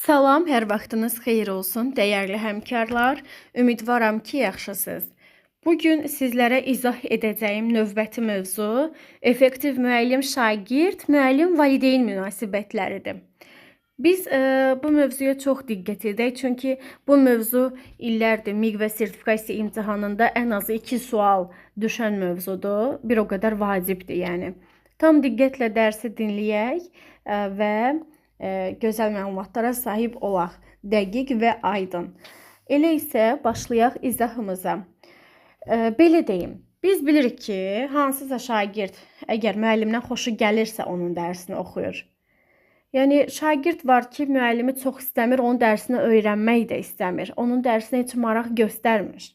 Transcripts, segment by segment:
Salam, hər vaxtınız xeyir olsun, dəyərli həmkarlar. Ümidvaram ki, yaxşısınız. Bugün sizlərə izah edəcəyim növbəti mövzu effektiv müəllim-şagird, müəllim-valideyn münasibətləridir. Biz bu mövzuya çox diqqət edək, çünki bu mövzu illərdir MİQ və sertifikasiya imtahanında ən azı 2 sual düşən mövzudur. Bir o qədər vacibdir, yəni. Tam diqqətlə dərsi dinləyək və gözəl məlumatlara sahib olaq, dəqiq və aydın. Elə isə başlayaq izahımıza. Belə deyim, biz bilirik ki, hansısa şagird əgər müəllimdən xoşu gəlirsə onun dərsini oxuyur. Yəni, şagird var ki, müəllimi çox istəmir, onun dərsini öyrənmək də istəmir. Onun dərsinə heç maraq göstərmir.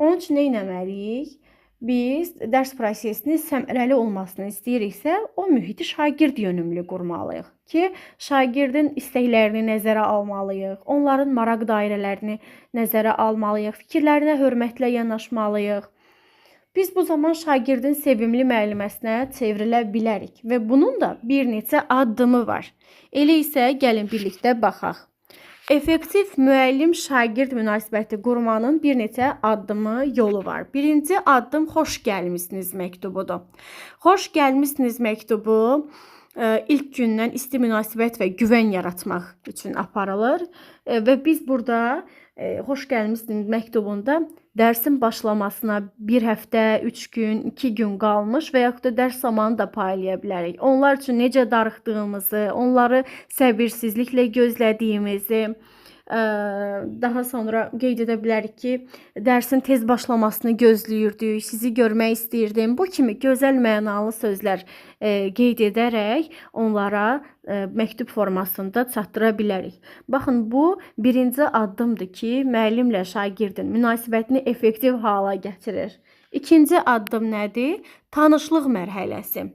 Onun üçün nə etməliyik? Biz dərs prosesinin səmərəli olmasını istəyiriksə, o mühiti şagird yönümlü qurmalıyıq ki, şagirdin istəklərini nəzərə almalıyıq, onların maraq dairələrini nəzərə almalıyıq, fikirlərinə hörmətlə yanaşmalıyıq. Biz bu zaman şagirdin sevimli müəlliməsinə çevrilə bilərik və bunun da bir neçə addımı var. Elə isə gəlin birlikdə baxaq. Effektiv müəllim-şagird münasibəti qurmanın bir neçə addımı, yolu var. Birinci addım xoş gəlmisiniz məktubudur. Xoş gəlmisiniz məktubu ilk gündən isti münasibət və güvən yaratmaq üçün aparılır və biz burada xoş gəlmisiniz məktubunda dərsin başlamasına 1 həftə, 3 gün, 2 gün qalmış və yaxud da dərs zamanı da paylaya bilərik. Onlar üçün necə darıxdığımızı, onları səbirsizliklə gözlədiyimizi, daha sonra qeyd edə bilərik ki, dərsin tez başlamasını gözləyirdik, sizi görmək istəyirdim. Bu kimi gözəl mənalı sözlər qeyd edərək onlara məktub formasında çatdıra bilərik. Baxın, bu birinci addımdır ki, müəllimlə şagirdin münasibətini effektiv hala gətirir. İkinci addım nədir? Tanışlıq mərhələsi.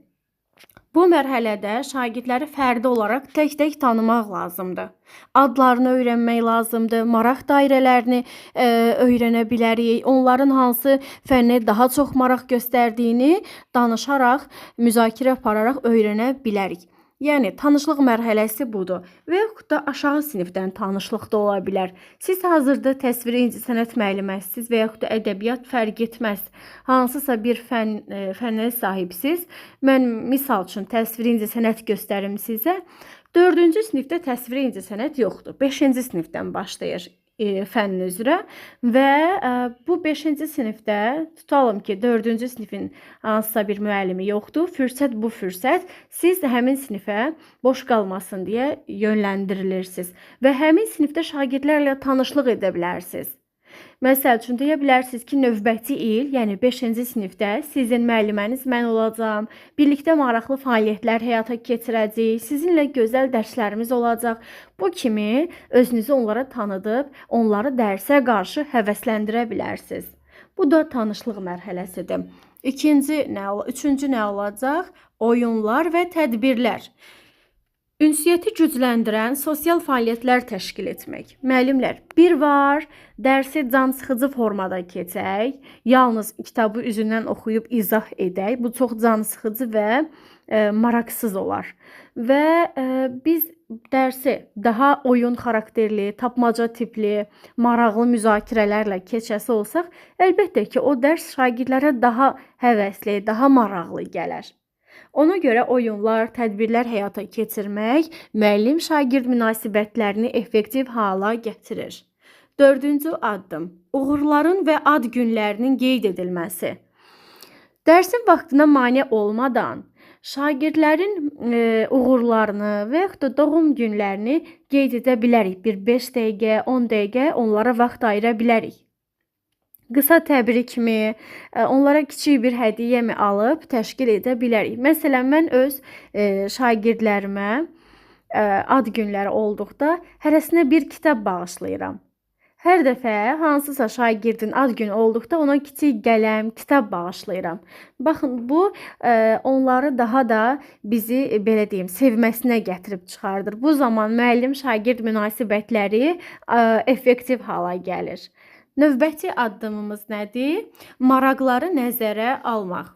Bu mərhələdə şagirdləri fərdi olaraq tək-tək tanımaq lazımdır. Adlarını öyrənmək lazımdır, maraq dairələrini öyrənə bilərik, onların hansı fənnə daha çox maraq göstərdiyini danışaraq, müzakirə apararaq öyrənə bilərik. Yəni, tanışlıq mərhələsi budur və yaxud da aşağı sinifdən tanışlıq da ola bilər. Siz hazırda təsviri incəsənət müəlliməsiniz və yaxud da ədəbiyyat fərq etməz. Hansısa bir fənnə sahibsiz. Mən misal üçün təsviri incəsənət göstərim sizə. 4-cü sinifdə təsviri incəsənət yoxdur. 5-ci sinifdən başlayır fənn üzrə və bu 5-ci sinifdə tutalım ki, 4-cü sinifin hansısa bir müəllimi yoxdur. Fürsət bu fürsət. Siz həmin sinifə boş qalmasın deyə yönləndirilirsiniz və həmin sinifdə şagirdlərlə tanışlıq edə bilərsiniz. Məsəl üçün, deyə bilərsiniz ki, növbəti il, yəni 5-ci sinifdə sizin müəlliməniz mən olacağam, birlikdə maraqlı fəaliyyətlər həyata keçirəcəyik, sizinlə gözəl dərslərimiz olacaq. Bu kimi özünüzü onlara tanıdıb, onları dərsə qarşı həvəsləndirə bilərsiniz. Bu da tanışlıq mərhələsidir. Üçüncü nə olacaq? Oyunlar və tədbirlər. Ünsiyyəti gücləndirən sosial fəaliyyətlər təşkil etmək. Müəllimlər, bir var, dərsi cansıxıcı formada keçək, yalnız kitabı üzündən oxuyub izah edək. Bu çox cansıxıcı və maraqsız olar. Və biz dərsi daha oyun xarakterli, tapmaca tipli, maraqlı müzakirələrlə keçəsi olsaq, əlbəttə ki, o dərs şagirdlərə daha həvəsli, daha maraqlı gələr. Ona görə oyunlar, tədbirlər həyata keçirmək müəllim-şagird münasibətlərini effektiv hala gətirir. 4-cü addım. Uğurların və ad günlərinin qeyd edilməsi. Dərsin vaxtına mane olmadan şagirdlərin uğurlarını və yaxud da doğum günlərini qeyd edə bilərik. Bir 5 dəqiqə, 10 dəqiqə onlara vaxt ayıra bilərik. Qısa təbrikmi, onlara kiçik bir hədiyyəmi alıb təşkil edə bilərik. Məsələn, mən öz şagirdlərimə ad günləri olduqda hərəsinə bir kitab bağışlayıram. Hər dəfə hansısa şagirdin ad günü olduqda ona kiçik qələm, kitab bağışlayıram. Baxın, bu onları daha da bizi, belə deyim, sevməsinə gətirib çıxardır. Bu zaman müəllim-şagird münasibətləri effektiv hala gəlir. Növbəti addımımız nədir? Maraqları nəzərə almaq.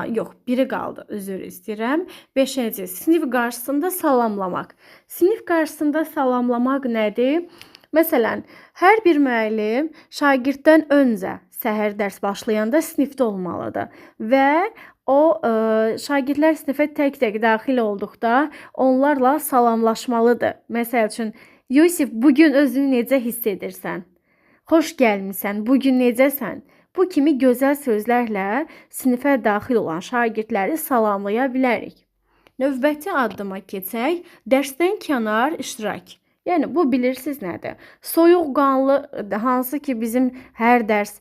Yox, biri qaldı. Üzr istəyirəm. 5-ci. Sinif qarşısında salamlamaq. Sinif qarşısında salamlamaq nədir? Məsələn, hər bir müəllim şagirddən öncə səhər dərs başlayanda sinifdə olmalıdır və o şagirdlər sinifə tək-tək daxil olduqda onlarla salamlaşmalıdır. Məsəl üçün, Yusif, bugün özünü necə hiss edirsən? Xoş gəlmisən, bugün necəsən? Bu kimi gözəl sözlərlə sinifə daxil olan şagirdləri salamlaya bilərik. Növbəti addıma keçək, dərsdən kənar iştirak. Yəni, bu bilirsiniz nədir? Soyuqqanlı, hansı ki bizim hər dərs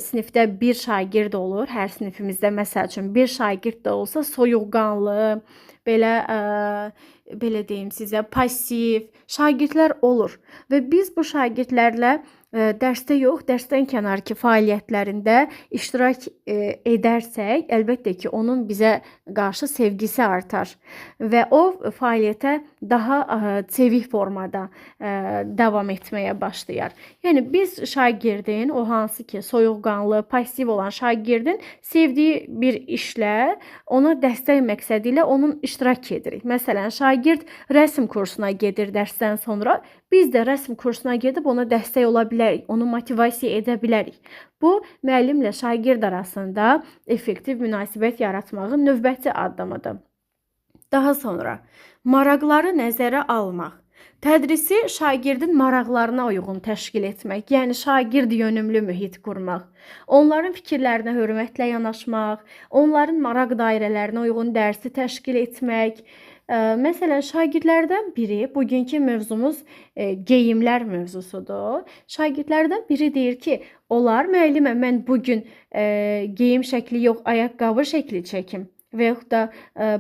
sinifdə bir şagird olur. Hər sinifimizdə məsəl üçün bir şagird də olsa soyuqqanlı, belə deyim sizə, passiv şagirdlər olur. Və biz bu şagirdlərlə dərsdə yox, dərsdən kənarki fəaliyyətlərində iştirak edərsək, əlbəttə ki, onun bizə qarşı sevgisi artar və o fəaliyyətə daha çevik formada davam etməyə başlayar. Yəni, biz şagirdin, o hansı ki, soyuqqanlı, passiv olan şagirdin sevdiyi bir işlə, ona dəstək məqsədi ilə onun iştirak edirik. Məsələn, şagird rəsm kursuna gedir dərsdən sonra, biz də rəsm kursuna gedib ona dəstək ola bilərik, onu motivasiya edə bilərik. Bu, müəllimlə şagird arasında effektiv münasibət yaratmağın növbəti addımıdır. Daha sonra, maraqları nəzərə almaq. Tədrisi şagirdin maraqlarına uyğun təşkil etmək, yəni şagird yönümlü mühit qurmaq, onların fikirlərinə hörmətlə yanaşmaq, onların maraq dairələrinə uyğun dərsi təşkil etmək. Məsələn, şagirdlərdən biri, bugünkü mövzumuz geyimlər mövzusudur. Şagirdlərdən biri deyir ki, olar müəllimə, mən bugün geyim şəkli yox, ayaqqabı şəkli çəkim və yaxud da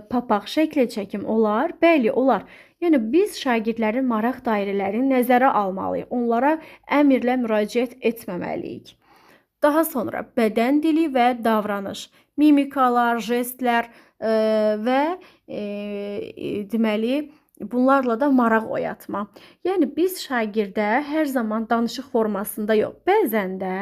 papaq şəkli çəkim, olar? Bəli, olar. Yəni, biz şagirdlərin maraq dairələrini nəzərə almalıyıq, onlara əmrlə müraciət etməməliyik. Daha sonra bədən dili və davranış, mimikalar, jestlər və deməli, bunlarla da maraq oyatma. Yəni, biz şagirdə hər zaman danışıq formasında yox, bəzən də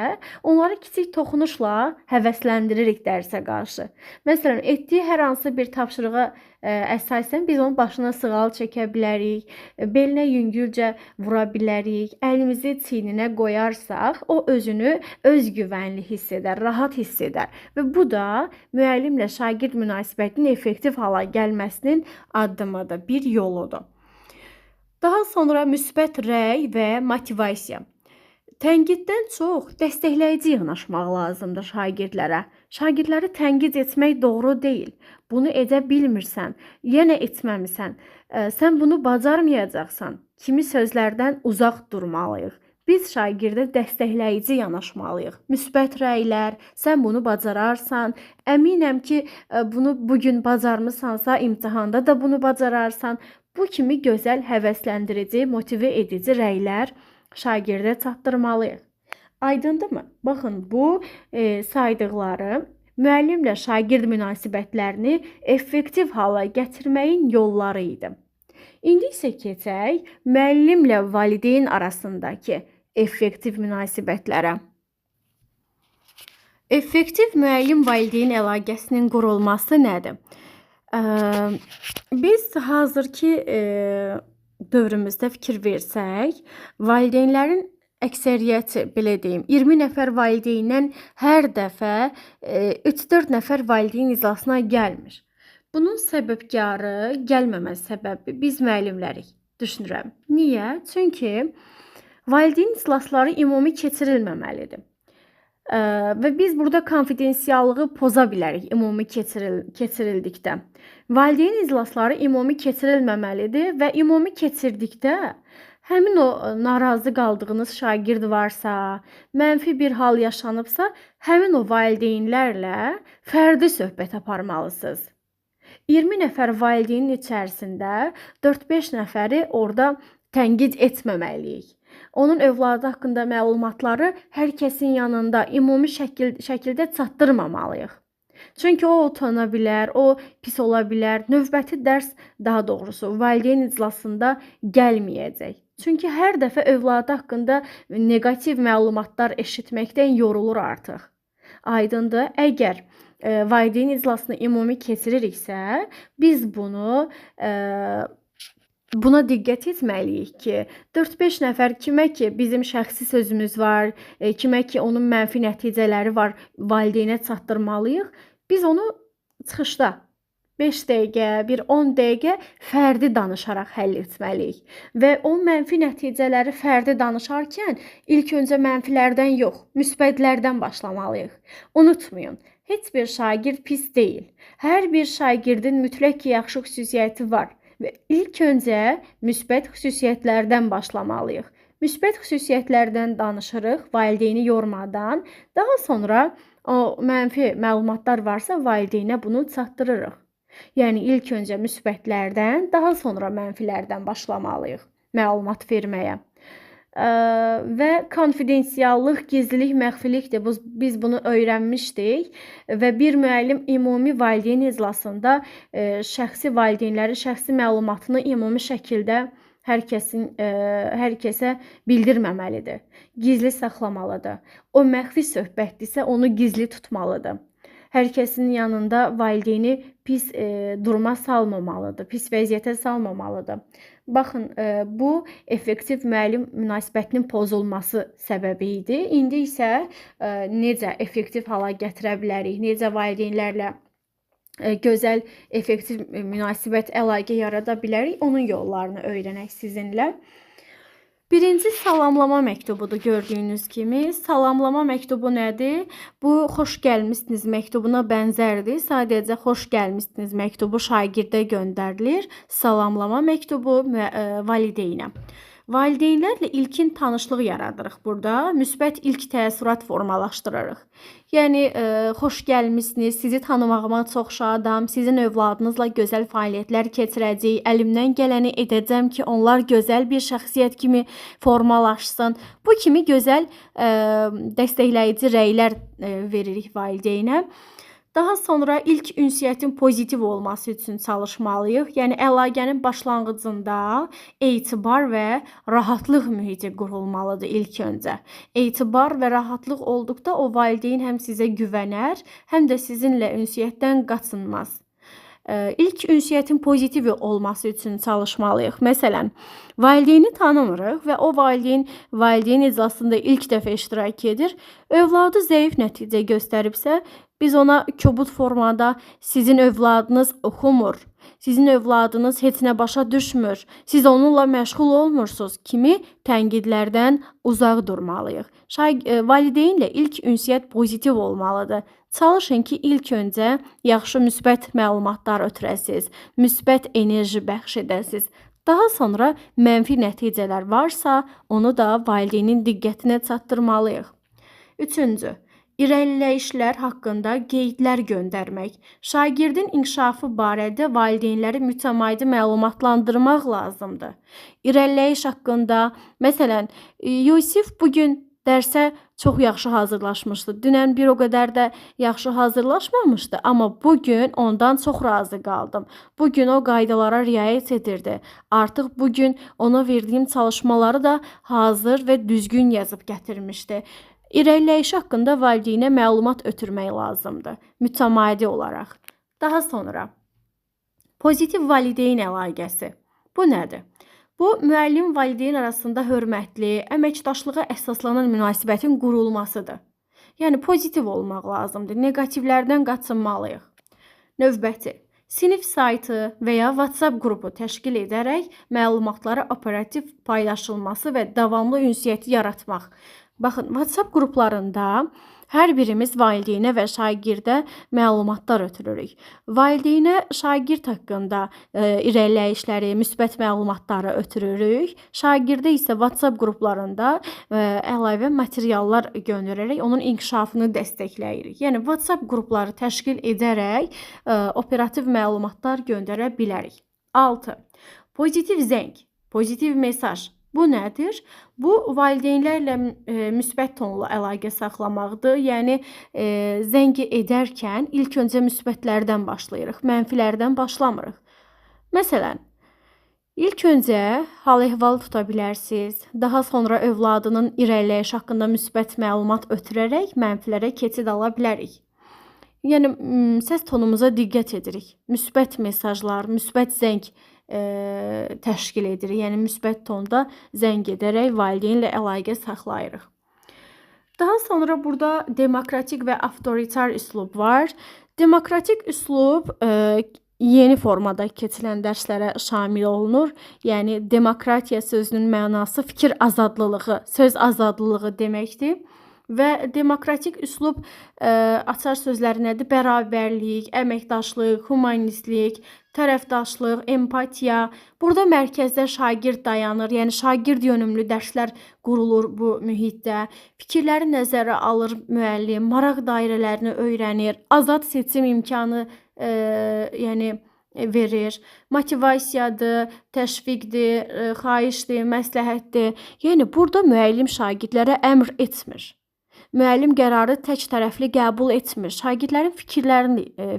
onları kiçik toxunuşla həvəsləndiririk dərsə qarşı. Məsələn, etdiyi hər hansı bir tapşırığa əsasən biz onun başına sığal çəkə bilərik, belinə yüngülcə vura bilərik, əlimizi çiyninə qoyarsaq, o özünü özgüvənli hiss edər, rahat hiss edər. Və bu da müəllimlə şagird münasibətinin effektiv hala gəlməsinin addımıdır, bir yoludur. Daha sonra müsbət rəy və motivasiya. Tənqiddən çox dəstəkləyici yanaşmaq lazımdır şagirdlərə. Şagirdləri tənqid etmək doğru deyil. Bunu edə bilmirsən, yenə etməmisən, sən bunu bacarmayacaqsan kimi sözlərdən uzaq durmalıyıq. Biz şagirdə dəstəkləyici yanaşmalıyıq. Müsbət rəylər, sən bunu bacararsan, əminəm ki, bunu bugün bacarmısansa, imtihanda da bunu bacararsan. Bu kimi gözəl, həvəsləndirici, motive edici rəylər şagirdə çatdırmalıyıq. Aydındırmı? Baxın, bu saydıqları müəllimlə şagird münasibətlərini effektiv hala gətirməyin yolları idi. İndi isə keçək müəllimlə valideyn arasındakı effektiv münasibətlərə. Effektiv müəllim-valideyn əlaqəsinin qurulması nədir? Biz hazırki dövrümüzdə fikir versək, valideynlərin əksəriyyəti, belə deyim, 20 nəfər valideyndən hər dəfə 3-4 nəfər valideyn iclasına gəlmir. Bunun səbəbkarı, gəlməmə səbəbi biz müəllimlərik, düşünürəm. Niyə? Çünki valideyn iclasları ümumi keçirilməməlidir. Və biz burada konfidensiallığı poza bilərik ümumi keçirildikdə. Valideyn iclasları ümumi keçirilməməlidir və ümumi keçirdikdə həmin o narazı qaldığınız şagird varsa, mənfi bir hal yaşanıbsa, həmin o valideynlərlə fərdi söhbət aparmalısınız. 20 nəfər valideynin içərisində 4-5 nəfəri orada tənqid etməməliyik. Onun övladı haqqında məlumatları hər kəsin yanında ümumi şəkildə çatdırmamalıyıq. Çünki o utana bilər, o pis ola bilər. Növbəti dərs, daha doğrusu, valideyn iclasında gəlməyəcək. Çünki hər dəfə övladı haqqında negativ məlumatlar eşitməkdən yorulur artıq. Aydındır? Əgər valideyn iclasını ümumi keçiririksə, biz bunu buna diqqət etməliyik ki, 4-5 nəfər kimə ki bizim şəxsi sözümüz var, kimə ki onun mənfi nəticələri var, valideynə çatdırmalıyıq. Biz onu çıxışda 5 dəqiqə, bir 10 dəqiqə fərdi danışaraq həll etməliyik. Və o mənfi nəticələri fərdi danışarkən ilk öncə mənfilərdən yox, müsbətlərdən başlamalıyıq. Unutmayın, heç bir şagird pis deyil. Hər bir şagirdin mütləq ki, yaxşı xüsusiyyəti var. Və ilk öncə müsbət xüsusiyyətlərdən başlamalıyıq. Müsbət xüsusiyyətlərdən danışırıq, valideyni yormadan. Daha sonra o mənfi məlumatlar varsa valideynə bunu çatdırırıq. Yəni ilk öncə müsbətlərdən, daha sonra mənfilərdən başlamalıyıq məlumat verməyə. Və konfidensiallıq, gizlilik, məxfilikdir. Biz bunu öyrənmişdik və bir müəllim ümumi valideyn iclasında şəxsi valideynləri, şəxsi məlumatını ümumi şəkildə hər kəsə bildirməməlidir. Gizli saxlamalıdır. O məxfi söhbətdirsə onu gizli tutmalıdır. Hər kəsin yanında valideyni pis duruma salmamalıdır, pis vəziyyətə salmamalıdır. Baxın, bu effektiv müəllim münasibətinin pozulması səbəbi idi. İndi isə necə effektiv hala gətirə bilərik, necə valideynlərlə gözəl, effektiv münasibət, əlaqə yarada bilərik, onun yollarını öyrənək sizinlə. Birinci salamlama məktubudur gördüyünüz kimi. Salamlama məktubu nədir? Bu, xoş gəlmisiniz məktubuna bənzərdir. Sadəcə xoş gəlmisiniz məktubu şagirdə göndərilir. Salamlama məktubu valideynə. Valideynlərlə ilkin tanışlıq yaradırıq burada. Müsbət ilk təəssürat formalaşdırırıq. Yəni, xoş gəlmisiniz, sizi tanımağıma çox şadam, sizin övladınızla gözəl fəaliyyətlər keçirəcək, əlimdən gələni edəcəm ki, onlar gözəl bir şəxsiyyət kimi formalaşsın. Bu kimi gözəl dəstəkləyici rəylər veririk valideynə. Daha sonra ilk ünsiyyətin pozitiv olması üçün çalışmalıyıq. Yəni, əlaqənin başlanğıcında etibar və rahatlıq mühiti qurulmalıdır ilk öncə. Etibar və rahatlıq olduqda o valideyn həm sizə güvənər, həm də sizinlə ünsiyyətdən qaçınmaz. İlk ünsiyyətin pozitiv olması üçün çalışmalıyıq. Məsələn, valideyni tanımırıq və o valideyn iclasında ilk dəfə iştirak edir. Övladı zəif nəticə göstəribsə, biz ona kobud formada sizin övladınız oxumur, sizin övladınız heç nə başa düşmür, siz onunla məşğul olmursunuz kimi tənqidlərdən uzaq durmalıyıq. Valideynlə ilk ünsiyyət pozitiv olmalıdır. Çalışın ki, ilk öncə yaxşı müsbət məlumatlar ötürəsiz, müsbət enerji bəxş edəsiz. Daha sonra mənfi nəticələr varsa, onu da valideynin diqqətinə çatdırmalıyıq. Üçüncü, irəliləyişlər haqqında qeydlər göndərmək. Şagirdin inkişafı barədə valideynləri mütəmadi məlumatlandırmaq lazımdır. İrəliləyiş haqqında, məsələn, Yusif bugün dərsə çox yaxşı hazırlaşmışdı. Dünən bir o qədər də yaxşı hazırlaşmamışdı, amma bugün ondan çox razı qaldım. Bugün o qaydalara riayət edirdi. Artıq bugün ona verdiyim çalışmaları da hazır və düzgün yazıb gətirmişdi. İrəliləyiş haqqında valideynə məlumat ötürmək lazımdır, mütəmadi olaraq. Daha sonra, pozitiv valideyn əlaqəsi. Bu nədir? Bu, müəllim-valideyn arasında hörmətli, əməkdaşlığa əsaslanan münasibətin qurulmasıdır. Yəni, pozitiv olmaq lazımdır, negativlərdən qaçınmalıyıq. Növbəti, sinif saytı və ya WhatsApp qrupu təşkil edərək məlumatları operativ paylaşılması və davamlı ünsiyyəti yaratmaq. Baxın, WhatsApp qruplarında hər birimiz valideynə və şagirdə məlumatlar ötürürük. Valideynə şagird haqqında irəliləyişləri, müsbət məlumatları ötürürük. Şagirdə isə WhatsApp qruplarında əlavə materiallar göndərərək onun inkişafını dəstəkləyirik. Yəni, WhatsApp qrupları təşkil edərək operativ məlumatlar göndərə bilərik. 6. Pozitiv zəng, pozitiv mesaj. Bu nədir? Bu, valideynlərlə müsbət tonlu əlaqə saxlamaqdır. Yəni, zəng edərkən ilk öncə müsbətlərdən başlayırıq, mənfilərdən başlamırıq. Məsələn, ilk öncə hal-əhval tuta bilərsiniz. Daha sonra övladının irəliləyiş haqqında müsbət məlumat ötürərək mənfilərə keçid ala bilərik. Yəni səs tonumuza diqqət edirik. Müsbət mesajlar, müsbət zəng təşkil edirik. Yəni müsbət tonda zəng edərək valideynlə əlaqə saxlayırıq. Daha sonra burada demokratik və avtoritar üslub var. Demokratik üslub yeni formada keçilən dərslərə şamil olunur. Yəni demokratiya sözünün mənası fikir azadlığı, söz azadlığı deməkdir. Və demokratik üslub açar sözləri nədir? Bərabərlik, əməkdaşlıq, humanistlik, tərəfdaşlıq, empatiya. Burada mərkəzdə şagird dayanır. Yəni şagird yönümlü dərslər qurulur bu mühitdə. Fikirləri nəzərə alır müəllim, maraq dairələrini öyrənir, azad seçim imkanı verir. Motivasiyadır, təşviqdir, xahişdir, məsləhətdir. Yəni burada müəllim şagirdlərə əmr etmir. Müəllim qərarı tək tərəfli qəbul etmir. Şagirdlərin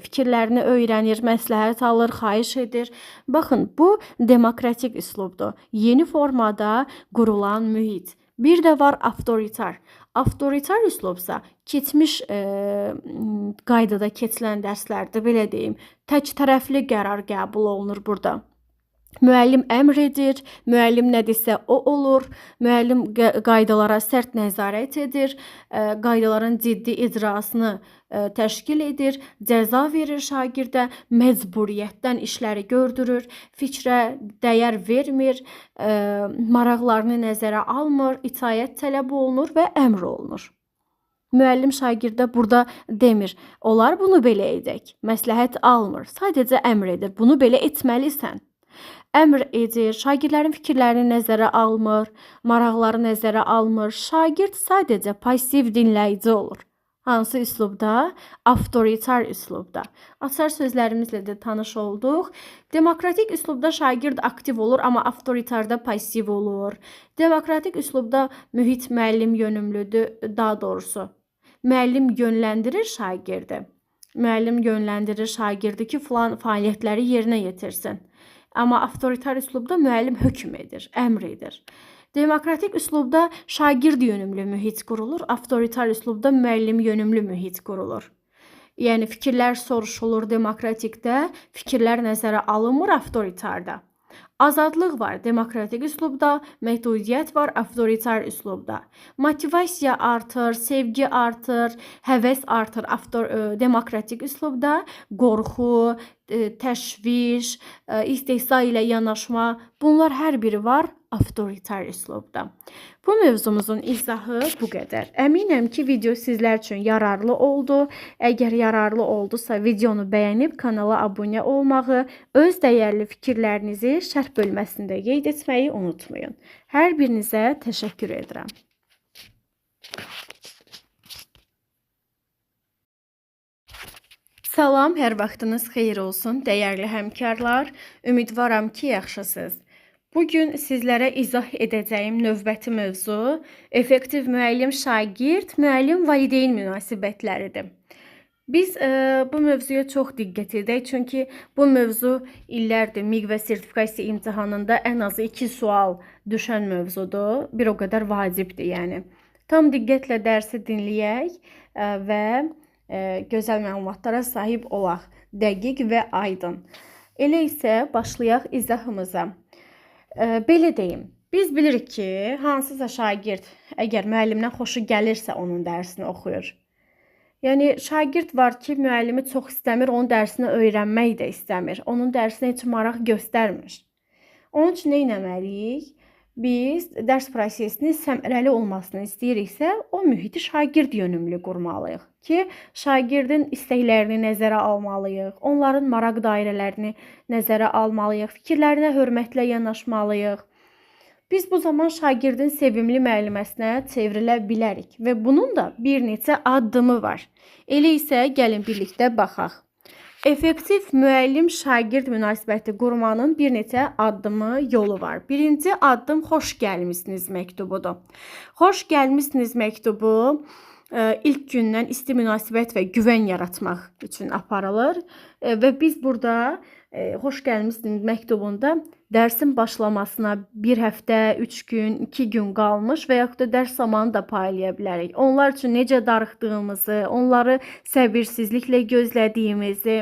fikirlərini öyrənir, məsləhət alır, xahiş edir. Baxın, bu demokratik üslubdur. Yeni formada qurulan mühit. Bir də var avtoritar. Avtoritar üslubsa keçmiş qaydada keçilən dərslərdə belə deyim, tək tərəfli qərar qəbul olunur burada. Müəllim əmr edir, müəllim nə desə o olur, müəllim qaydalara sərt nəzarət edir, qaydaların ciddi icrasını təşkil edir, cəza verir şagirdə, məcburiyyətdən işləri gördürür, fikrə dəyər vermir, maraqlarını nəzərə almır, itaət tələb olunur və əmr olunur. Müəllim şagirdə burada demir, olar bunu belə edək, məsləhət almır, sadəcə əmr edir, bunu belə etməlisən. Əmr edir, şagirdlərin fikirlərini nəzərə almır, maraqları nəzərə almır. Şagird sadəcə pasiv dinləyici olur. Hansı üslubda? Avtoritar üslubda. Açar sözlərimizlə də tanış olduq. Demokratik üslubda şagird aktiv olur, amma avtoritarda pasiv olur. Demokratik üslubda mühit müəllim yönümlüdür, daha doğrusu. Müəllim yönləndirir şagirdi. Müəllim yönləndirir şagirdi ki, filan fəaliyyətləri yerinə yetirsin. Amma avtoritar üslubda müəllim hökm edir, əmr edir. Demokratik üslubda şagird yönümlü mühit qurulur, avtoritar üslubda müəllim yönümlü mühit qurulur. Yəni fikirlər soruşulur demokratikdə, fikirlər nəzərə alınmır avtoritarda. Azadlıq var demokratik üslubda, məhdudiyyət var avtoritar üslubda. Motivasiya artır, sevgi artır, həvəs artır demokratik üslubda. Qorxu, təşviş, istehza ilə yanaşma, bunlar hər biri var avtoritar üslubda. Bu mövzumuzun izahı bu qədər. Əminəm ki, video sizlər üçün yararlı oldu. Əgər yararlı oldusa, videonu bəyənib kanala abunə olmağı, öz dəyərli fikirlərinizi şərh bölməsində qeyd etməyi unutmayın. Hər birinizə təşəkkür edirəm. Salam, hər vaxtınız xeyir olsun, dəyərli həmkarlar. Ümidvaram ki, yaxşısınız. Bugün sizlərə izah edəcəyim növbəti mövzu effektiv müəllim-şagird, müəllim-valideyn münasibətləridir. Biz bu mövzuya çox diqqət edək, çünki bu mövzu illərdir MİQ və sertifikasiya imtahanında ən azı 2 sual düşən mövzudur. Bir o qədər vacibdir, yəni. Tam diqqətlə dərsi dinləyək və gözəl məlumatlara sahib olaq, dəqiq və aydın. Elə isə başlayaq izahımıza. Belə deyim, biz bilirik ki, hansısa şagird əgər müəllimdən xoşu gəlirsə onun dərsini oxuyur. Yəni şagird var ki, müəllimi çox istəmir, onun dərsini öyrənmək də istəmir, onun dərsinə heç maraq göstərmir. Onun üçün nə etməliyik? Biz dərs prosesinin səmərəli olmasını istəyiriksə, o mühiti şagird yönümlü qurmalıyıq ki, şagirdin istəklərini nəzərə almalıyıq, onların maraq dairələrini nəzərə almalıyıq, fikirlərinə hörmətlə yanaşmalıyıq. Biz bu zaman şagirdin sevimli müəlliməsinə çevrilə bilərik və bunun da bir neçə addımı var. Elə isə gəlin birlikdə baxaq. Effektiv müəllim-şagird münasibəti qurmanın bir neçə addımı, yolu var. Birinci addım xoş gəlmisiniz məktubudur. Xoş gəlmisiniz məktubu ilk gündən isti münasibət və güvən yaratmaq üçün aparılır. Və biz burada xoş gəlmisiniz məktubunda dərsin başlamasına 1 həftə, 3 gün, 2 gün qalmış və yaxud da dərs zamanı da paylaya bilərik. Onlar üçün necə darıxdığımızı, onları səbirsizliklə gözlədiyimizi,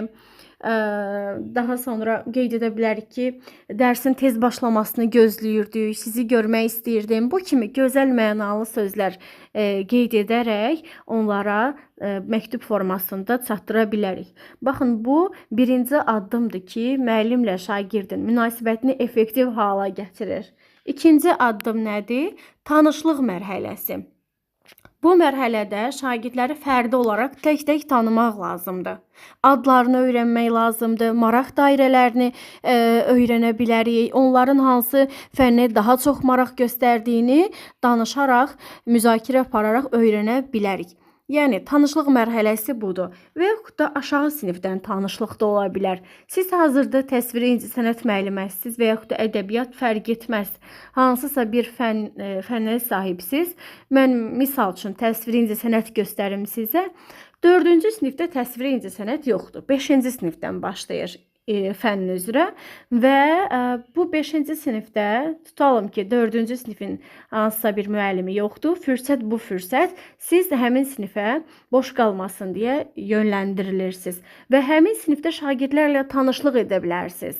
daha sonra qeyd edə bilərik ki, dərsin tez başlamasını gözləyirdik, sizi görmək istəyirdim. Bu kimi gözəl mənalı sözlər qeyd edərək onlara məktub formasında çatdıra bilərik. Baxın, bu birinci addımdır ki, müəllimlə şagirdin münasibətini effektiv hala gətirir. İkinci addım nədir? Tanışlıq mərhələsi. Bu mərhələdə şagirdləri fərdi olaraq tək-tək tanımaq lazımdır. Adlarını öyrənmək lazımdır, maraq dairələrini öyrənə bilərik, onların hansı fənnə daha çox maraq göstərdiyini danışaraq, müzakirə apararaq öyrənə bilərik. Yəni, tanışlıq mərhələsi budur. Və yaxud da aşağı sinifdən tanışlıq da ola bilər. Siz hazırda təsviri incəsənət müəlliməsiniz və yaxud da ədəbiyyat fərq etməz. Hansısa bir fənnə sahibsiz. Mən misal üçün təsviri incəsənət göstərim sizə. 4-cü sinifdə təsviri incəsənət yoxdur. 5-ci sinifdən başlayır fənn üzrə və bu 5-ci sinifdə tutalım ki, 4-cü sinifin hansısa bir müəllimi yoxdur. Fürsət bu fürsət. Siz həmin sinifə boş qalmasın deyə yönləndirilirsiniz və həmin sinifdə şagirdlərlə tanışlıq edə bilərsiniz.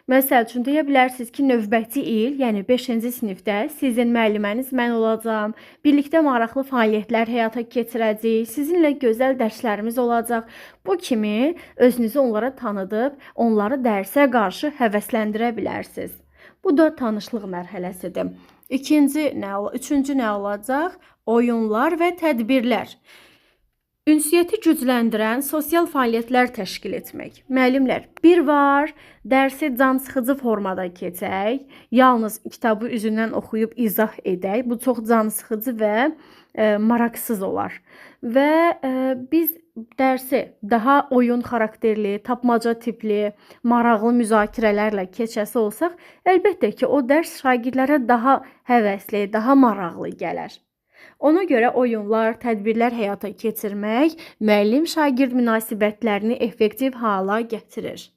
Məsəl üçün, deyə bilərsiniz ki, növbəti il, yəni 5-ci sinifdə sizin müəlliməniz mən olacağam, birlikdə maraqlı fəaliyyətlər həyata keçirəcəyik, sizinlə gözəl dərslərimiz olacaq. Bu kimi özünüzü onlara tanıdıb, onları dərsə qarşı həvəsləndirə bilərsiniz. Bu da tanışlıq mərhələsidir. Üçüncü nə olacaq? Oyunlar və tədbirlər. Ünsiyyəti gücləndirən sosial fəaliyyətlər təşkil etmək. Müəllimlər, bir var, dərsi cansıxıcı formada keçək, yalnız kitabı üzündən oxuyub izah edək. Bu çox cansıxıcı və maraqsız olar. Və biz dərsi daha oyun xarakterli, tapmaca tipli, maraqlı müzakirələrlə keçəsi olsaq, əlbəttə ki, o dərs şagirdlərə daha həvəsli, daha maraqlı gələr. Ona görə oyunlar, tədbirlər həyata keçirmək müəllim-şagird münasibətlərini effektiv hala gətirir.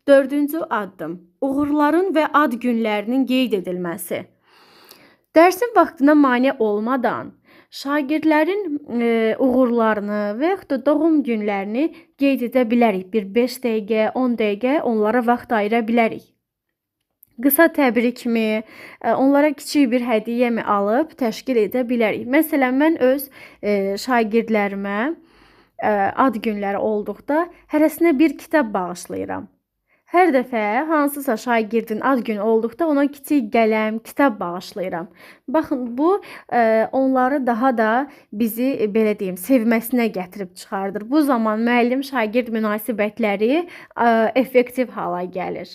4-cü addım. Uğurların və ad günlərinin qeyd edilməsi. Dərsin vaxtına mane olmadan şagirdlərin uğurlarını və yaxud da doğum günlərini qeyd edə bilərik. Bir 5 dəqiqə, 10 dəqiqə onlara vaxt ayıra bilərik. Qısa təbrikmi, onlara kiçik bir hədiyyəmi alıb təşkil edə bilərik. Məsələn, mən öz şagirdlərimə ad günləri olduqda hərəsinə bir kitab bağışlayıram. Hər dəfə hansısa şagirdin ad günü olduqda ona kiçik qələm, kitab bağışlayıram. Baxın, bu onları daha da bizi, belə deyim, sevməsinə gətirib çıxardır. Bu zaman müəllim-şagird münasibətləri effektiv hala gəlir.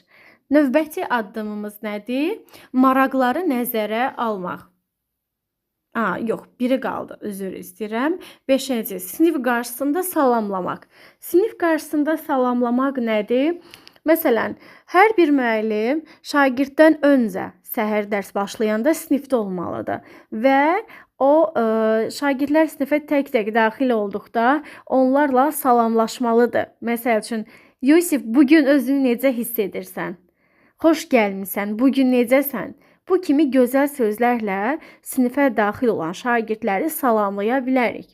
Növbəti addımımız nədir? Maraqları nəzərə almaq. Biri qaldı, üzr istəyirəm. 5-ci, sinif qarşısında salamlamaq. Sinif qarşısında salamlamaq nədir? Məsələn, hər bir müəllim şagirddən öncə səhər dərs başlayanda sinifdə olmalıdır və o şagirdlər sinifə tək-tək daxil olduqda onlarla salamlaşmalıdır. Məsəl üçün, Yusif, bugün özünü necə hiss edirsən? Xoş gəlmisən, bugün necəsən? Bu kimi gözəl sözlərlə sinifə daxil olan şagirdləri salamlaya bilərik.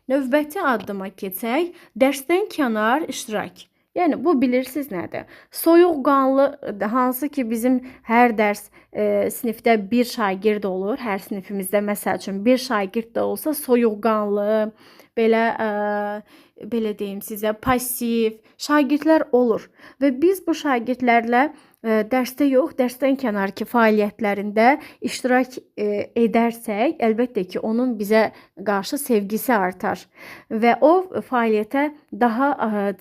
Növbəti addıma keçək, dərsdən kənar iştirak. Yəni, bu bilirsiniz nədir? Soyuqqanlı, hansı ki bizim hər dərs sinifdə bir şagird olur. Hər sinifimizdə məsəl üçün bir şagird də olsa soyuqqanlı, belə deyim sizə, passiv şagirdlər olur. Və biz bu şagirdlərlə dərsdə yox, dərsdən kənarki fəaliyyətlərində iştirak edərsək, əlbəttə ki, onun bizə qarşı sevgisi artar və o fəaliyyətə daha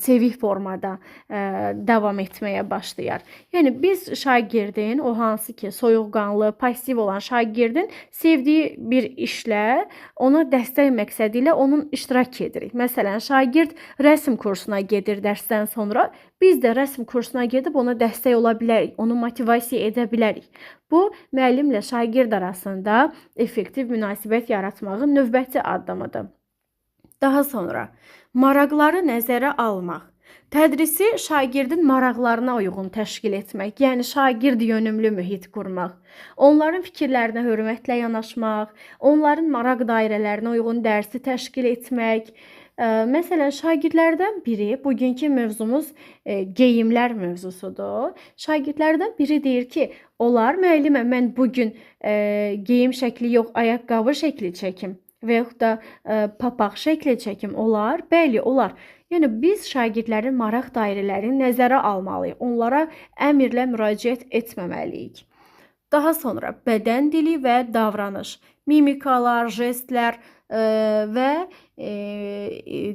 çevik formada davam etməyə başlayar. Yəni, biz şagirdin, o hansı ki, soyuqqanlı, passiv olan şagirdin sevdiyi bir işlə ona dəstək məqsədi ilə onun iştirak edirik. Məsələn, şagird rəsm kursuna gedir dərsdən sonra, biz də rəsm kursuna gedib ona dəstək ola bilərik, onu motivasiya edə bilərik. Bu, müəllimlə şagird arasında effektiv münasibət yaratmağın növbəti addımıdır. Daha sonra maraqları nəzərə almaq. Tədrisi şagirdin maraqlarına uyğun təşkil etmək, yəni şagird yönümlü mühit qurmaq, onların fikirlərinə hörmətlə yanaşmaq, onların maraq dairələrinə uyğun dərsi təşkil etmək. Məsələn, şagirdlərdən biri, bugünkü mövzumuz geyimlər mövzusudur. Şagirdlərdən biri deyir ki, olar müəllimə, mən bugün geyim şəkli yox, ayaqqabı şəkli çəkim və yaxud da papaq şəkli çəkim, olar? Bəli, olar. Yəni biz şagirdlərin maraq dairələrini nəzərə almalıyıq. Onlara əmrlə müraciət etməməliyik. Daha sonra bədən dili və davranış, mimikalar, jestlər və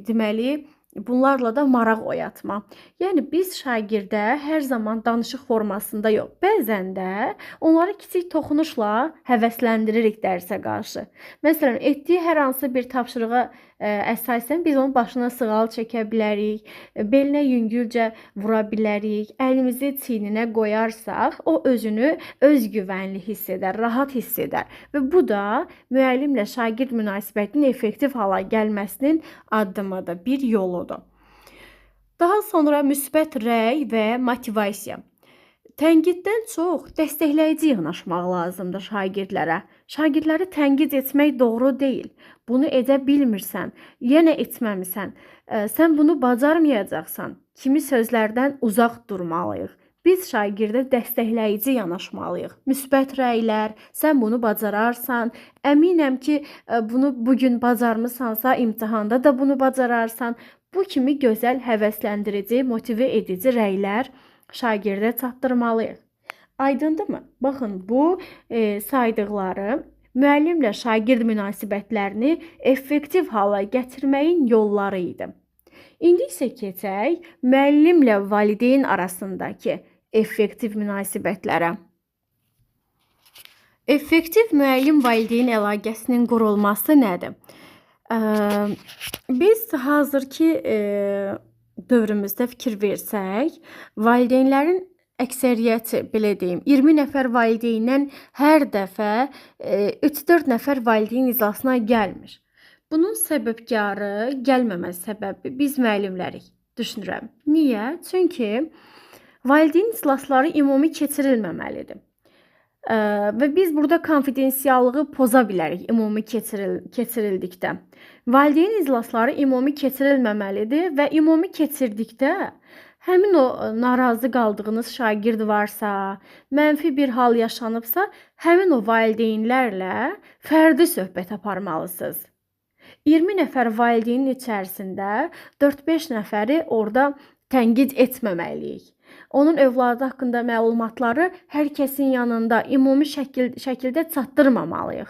deməli bunlarla da maraq oyatma. Yəni biz şagirdə hər zaman danışıq formasında yox, bəzən də onları kiçik toxunuşla həvəsləndiririk dərsə qarşı. Məsələn, etdiyi hər hansı bir tapşırığa əsasən biz onun başına sığal çəkə bilərik, belinə yüngülcə vura bilərik, əlimizi çiyninə qoyarsaq, o özünü özgüvənli hiss edər, rahat hiss edər və bu da müəllimlə şagird münasibətinin effektiv hala gəlməsinin addımıdır, bir yoludur. Daha sonra müsbət rəy və motivasiya. Tənqiddən çox dəstəkləyici yanaşmaq lazımdır şagirdlərə. Şagirdləri tənqid etmək doğru deyil. Bunu edə bilmirsən, yenə etməmisən, sən bunu bacarmayacaqsan kimi sözlərdən uzaq durmalıyıq. Biz şagirdə dəstəkləyici yanaşmalıyıq. Müsbət rəylər, sən bunu bacararsan, əminəm ki, bunu bugün bacarmısansa, imtahanda da bunu bacararsan. Bu kimi gözəl, həvəsləndirici, motive edici rəylər şagirdə çatdırmalıyıq. Aydındırmı? Baxın, bu saydıqları müəllimlə şagird münasibətlərini effektiv hala gətirməyin yolları idi. İndi isə keçək müəllimlə valideyn arasındakı effektiv münasibətlərə. Effektiv müəllim-valideyn əlaqəsinin qurulması nədir? Biz hazırki dövrümüzdə fikir versək, valideynlərin əksəriyyəti, belə deyim, 20 nəfər valideyndən hər dəfə 3-4 nəfər valideyn iclasına gəlmir. Bunun səbəbkarı, gəlməməsi səbəbi biz müəllimlərik, düşünürəm. Niyə? Çünki valideyn iclasları ümumi keçirilməməlidir. Və biz burada konfidensiallığı poza bilərik ümumi keçirildikdə. Valideyn iclasları ümumi keçirilməməlidir və ümumi keçirdikdə həmin o narazı qaldığınız şagird varsa, mənfi bir hal yaşanıbsa, həmin o valideynlərlə fərdi söhbət aparmalısınız. 20 nəfər valideynin içərisində 4-5 nəfəri orada tənqid etməməliyik. Onun övladı haqqında məlumatları hər kəsin yanında ümumi şəkildə çatdırmamalıyıq.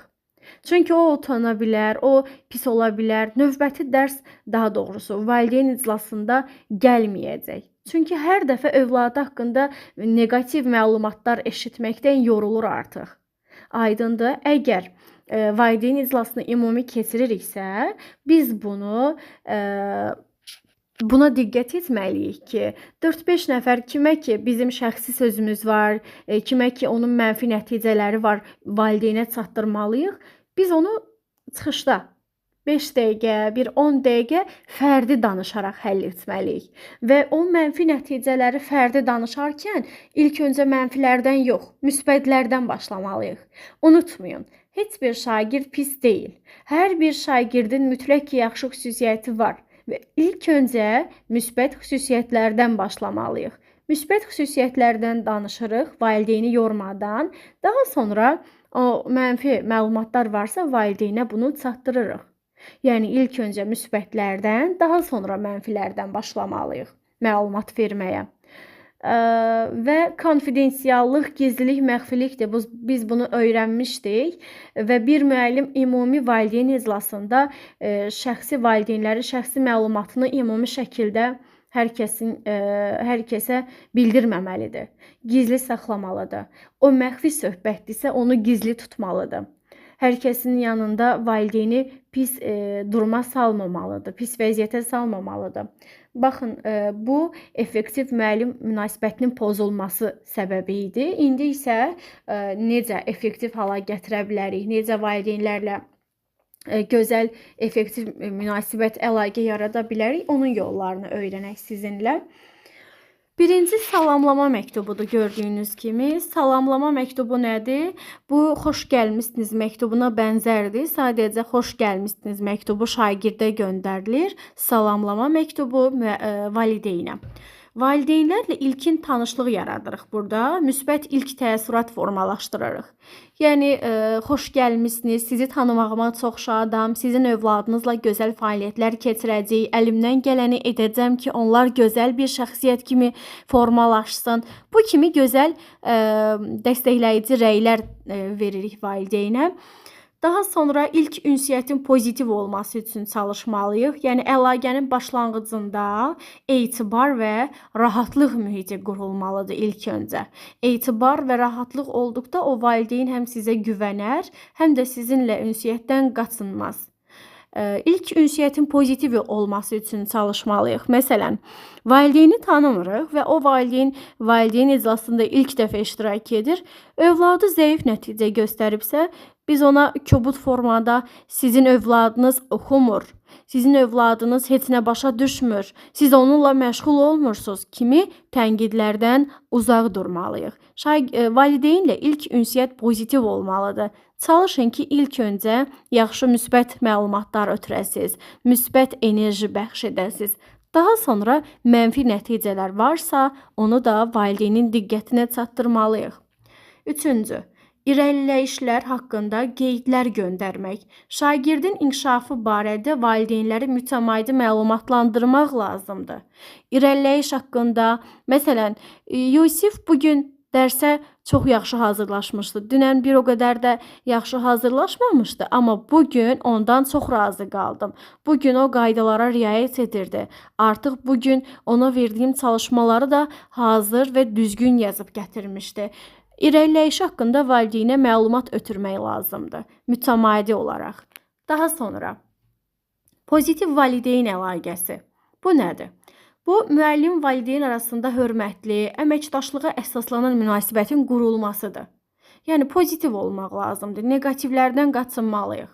Çünki o utana bilər, o pis ola bilər. Növbəti dərs, daha doğrusu, valideyn iclasında gəlməyəcək. Çünki hər dəfə övladı haqqında negativ məlumatlar eşitməkdən yorulur artıq. Aydındır? Əgər valideyn iclasını ümumi keçiririksə, biz buna diqqət etməliyik ki, 4-5 nəfər kimə ki bizim şəxsi sözümüz var, kimə ki onun mənfi nəticələri var, valideynə çatdırmalıyıq. Biz onu çıxışda 5 dəqiqə, bir 10 dəqiqə fərdi danışaraq həll etməliyik. Və o mənfi nəticələri fərdi danışarkən ilk öncə mənfilərdən yox, müsbətlərdən başlamalıyıq. Unutmayın, heç bir şagird pis deyil. Hər bir şagirdin mütləq yaxşı xüsusiyyəti var. Və ilk öncə müsbət xüsusiyyətlərdən başlamalıyıq. Müsbət xüsusiyyətlərdən danışırıq, valideyni yormadan. Daha sonra o mənfi məlumatlar varsa valideynə bunu çatdırırıq. Yəni ilk öncə müsbətlərdən, daha sonra mənfilərdən başlamalıyıq məlumat verməyə. Və konfidensiallıq, gizlilik, məxfilikdir. Biz bunu öyrənmişdik və bir müəllim ümumi valideyn iclasında şəxsi valideynləri, şəxsi məlumatını ümumi şəkildə hər kəsə bildirməməlidir. Gizli saxlamalıdır. O məxfi söhbətdirsə onu gizli tutmalıdır. Hər kəsin yanında valideyni pis duruma salmamalıdır, pis vəziyyətə salmamalıdır. Baxın, bu effektiv müəllim münasibətinin pozulması səbəbi idi. İndi isə necə effektiv hala gətirə bilərik, necə valideynlərlə gözəl, effektiv münasibət, əlaqə yarada bilərik. Onun yollarını öyrənək sizinlə. Birinci salamlama məktubudur gördüyünüz kimi. Salamlama məktubu nədir? Bu xoş gəlmisiniz məktubuna bənzərdir. Sadəcə xoş gəlmisiniz məktubu şagirdə göndərilir. Salamlama məktubu valideynə. Valideynlərlə ilkin tanışlıq yaradırıq burada. Müsbət ilk təəssürat formalaşdırırıq. Yəni, xoş gəlmisiniz, sizi tanımağıma çox şadam, sizin övladınızla gözəl fəaliyyətlər keçirəcək, əlimdən gələni edəcəm ki, onlar gözəl bir şəxsiyyət kimi formalaşsın. Bu kimi gözəl dəstəkləyici rəylər veririk valideynə. Daha sonra ilk ünsiyyətin pozitiv olması üçün çalışmalıyıq. Yəni, əlaqənin başlanğıcında etibar və rahatlıq mühiti qurulmalıdır ilk öncə. Etibar və rahatlıq olduqda o valideyn həm sizə güvənər, həm də sizinlə ünsiyyətdən qaçınmaz. İlk ünsiyyətin pozitiv olması üçün çalışmalıyıq. Məsələn, valideyni tanımırıq və o valideyn iclasında ilk dəfə iştirak edir. Övladı zəif nəticə göstəribsə, biz ona kobud formada sizin övladınız oxumur, sizin övladınız heç nə başa düşmür, siz onunla məşğul olmursunuz kimi tənqidlərdən uzaq durmalıyıq. Valideynlə ilk ünsiyyət pozitiv olmalıdır. Çalışın ki, ilk öncə yaxşı müsbət məlumatlar ötürəsiz, müsbət enerji bəxş edəsiz. Daha sonra mənfi nəticələr varsa, onu da valideynin diqqətinə çatdırmalıyıq. Üçüncü, irəliləyişlər haqqında qeydlər göndərmək. Şagirdin inkişafı barədə valideynləri mütəmadi məlumatlandırmaq lazımdır. İrəliləyiş haqqında, məsələn, Yusif bugün dərsə çox yaxşı hazırlaşmışdı. Dünən bir o qədər də yaxşı hazırlaşmamışdı, amma bugün ondan çox razı qaldım. Bugün o qaydalara riayət edirdi. Artıq bugün ona verdiyim çalışmaları da hazır və düzgün yazıb gətirmişdi. İrəliləyiş haqqında valideynə məlumat ötürmək lazımdır, mütəmadi olaraq. Daha sonra, pozitiv valideyn əlaqəsi. Bu nədir? Bu, müəllim-valideyn arasında hörmətli, əməkdaşlığa əsaslanan münasibətin qurulmasıdır. Yəni, pozitiv olmaq lazımdır, negativlərdən qaçınmalıyıq.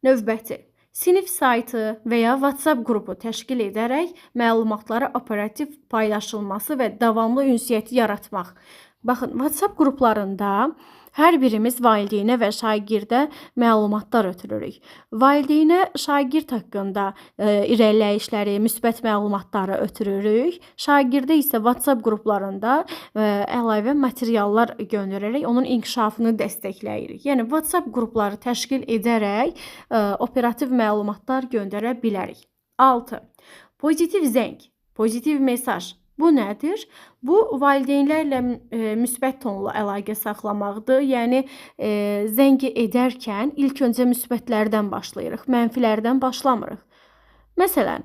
Növbəti, sinif saytı və ya WhatsApp qrupu təşkil edərək məlumatları operativ paylaşılması və davamlı ünsiyyəti yaratmaq. Baxın, WhatsApp qruplarında hər birimiz valideynə və şagirdə məlumatlar ötürürük. Valideynə şagird haqqında irəliləyişləri, müsbət məlumatları ötürürük. Şagirdə isə WhatsApp qruplarında əlavə materiallar göndərərək onun inkişafını dəstəkləyirik. Yəni, WhatsApp qrupları təşkil edərək operativ məlumatlar göndərə bilərik. 6. Pozitiv zəng, pozitiv mesaj. Bu nədir? Bu, valideynlərlə müsbət tonla əlaqə saxlamaqdır. Yəni, zəng edərkən ilk öncə müsbətlərdən başlayırıq, mənfilərdən başlamırıq. Məsələn,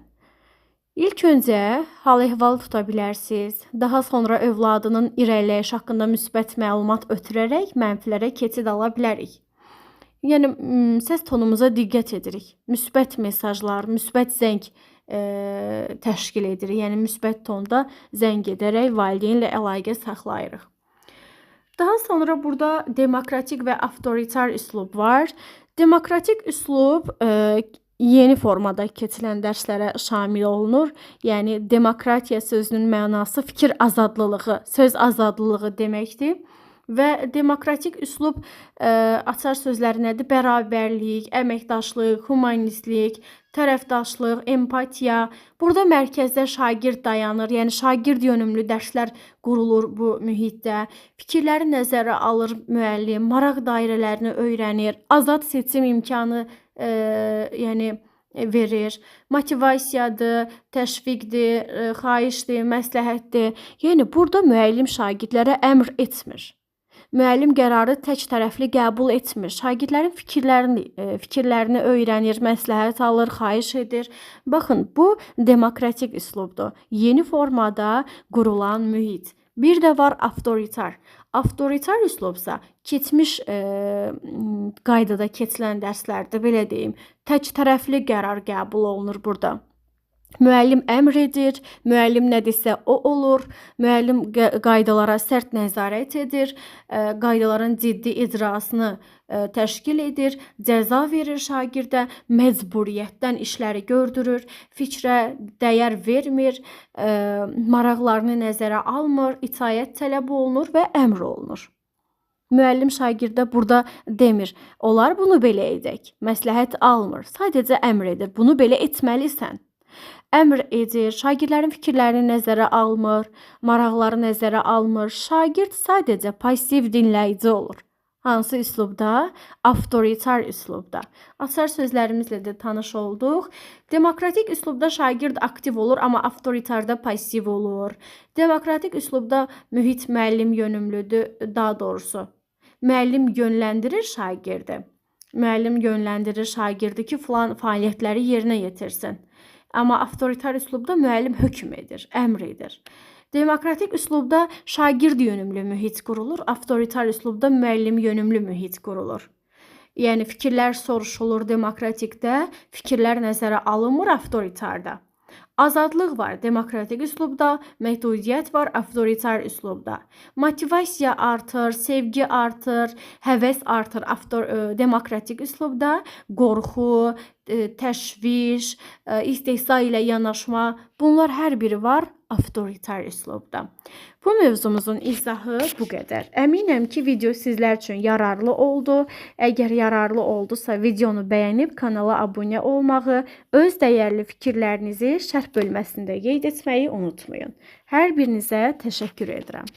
ilk öncə hal-əhval tuta bilərsiniz. Daha sonra övladının irəliləyiş haqqında müsbət məlumat ötürərək mənfilərə keçid ala bilərik. Yəni, səs tonumuza diqqət edirik. Müsbət mesajlar, müsbət zəng təşkil edirik. Yəni, müsbət tonda zəng edərək valideynlə əlaqə saxlayırıq. Daha sonra burada demokratik və avtoritar üslub var. Demokratik üslub yeni formada keçilən dərslərə şamil olunur. Yəni, demokratiya sözünün mənası fikir azadlığı, söz azadlığı deməkdir. Və demokratik üslub açar sözləri nədir? Bərabərlik, əməkdaşlıq, humanistlik, tərəfdaşlıq, empatiya. Burada mərkəzdə şagird dayanır. Yəni, şagird yönümlü dərslər qurulur bu mühitdə. Fikirləri nəzərə alır müəllim, maraq dairələrini öyrənir, azad seçim imkanı verir. Motivasiyadır, təşviqdir, xahişdir, məsləhətdir. Yəni, burada müəllim şagirdlərə əmr etmir. Müəllim qərarı tək tərəfli qəbul etmir. Şagirdlərin fikirlərini öyrənir, məsləhət alır, xahiş edir. Baxın, bu demokratik üslubdur. Yeni formada qurulan mühit. Bir də var avtoritar. Avtoritar üslubsa keçmiş qaydada keçilən dərslərdə, belə deyim, tək tərəfli qərar qəbul olunur burada. Müəllim əmr edir, müəllim nə desə o olur, müəllim qaydalara sərt nəzarət edir, qaydaların ciddi icrasını təşkil edir, cəza verir şagirdə, məcburiyyətdən işləri gördürür, fikrə dəyər vermir, maraqlarını nəzərə almır, itaət tələb olunur və əmr olunur. Müəllim şagirdə burada demir, olar bunu belə edək, məsləhət almır, sadəcə əmr edir, bunu belə etməlisən. Əmr edir, şagirdlərin fikirlərini nəzərə almır, maraqları nəzərə almır. Şagird sadəcə passiv dinləyici olur. Hansı üslubda? Avtoritar üslubda. Açar sözlərimizlə də tanış olduq. Demokratik üslubda şagird aktiv olur, amma avtoritarda passiv olur. Demokratik üslubda mühit müəllim yönümlüdür, daha doğrusu. Müəllim yönləndirir şagirdi. Müəllim yönləndirir şagirdi ki, filan fəaliyyətləri yerinə yetirsin. Amma avtoritar üslubda müəllim hökm edir, əmr edir. Demokratik üslubda şagird yönümlü mühit qurulur, avtoritar üslubda müəllim yönümlü mühit qurulur. Yəni fikirlər soruşulur demokratikdə, fikirlər nəzərə alınmır avtoritarda. Azadlıq var demokratik üslubda, məhdudiyyət var avtoritar üslubda. Motivasiya artır, sevgi artır, həvəs artır demokratik üslubda. Qorxu, təşviş, istehza ilə yanaşma, bunlar hər biri var avtoritar üslubda. Bu mövzumuzun izahı bu qədər. Əminəm ki, video sizlər üçün yararlı oldu. Əgər yararlı oldusa, videonu bəyənib kanala abunə olmağı, öz dəyərli fikirlərinizi şərh bölməsində qeyd etməyi unutmayın. Hər birinizə təşəkkür edirəm.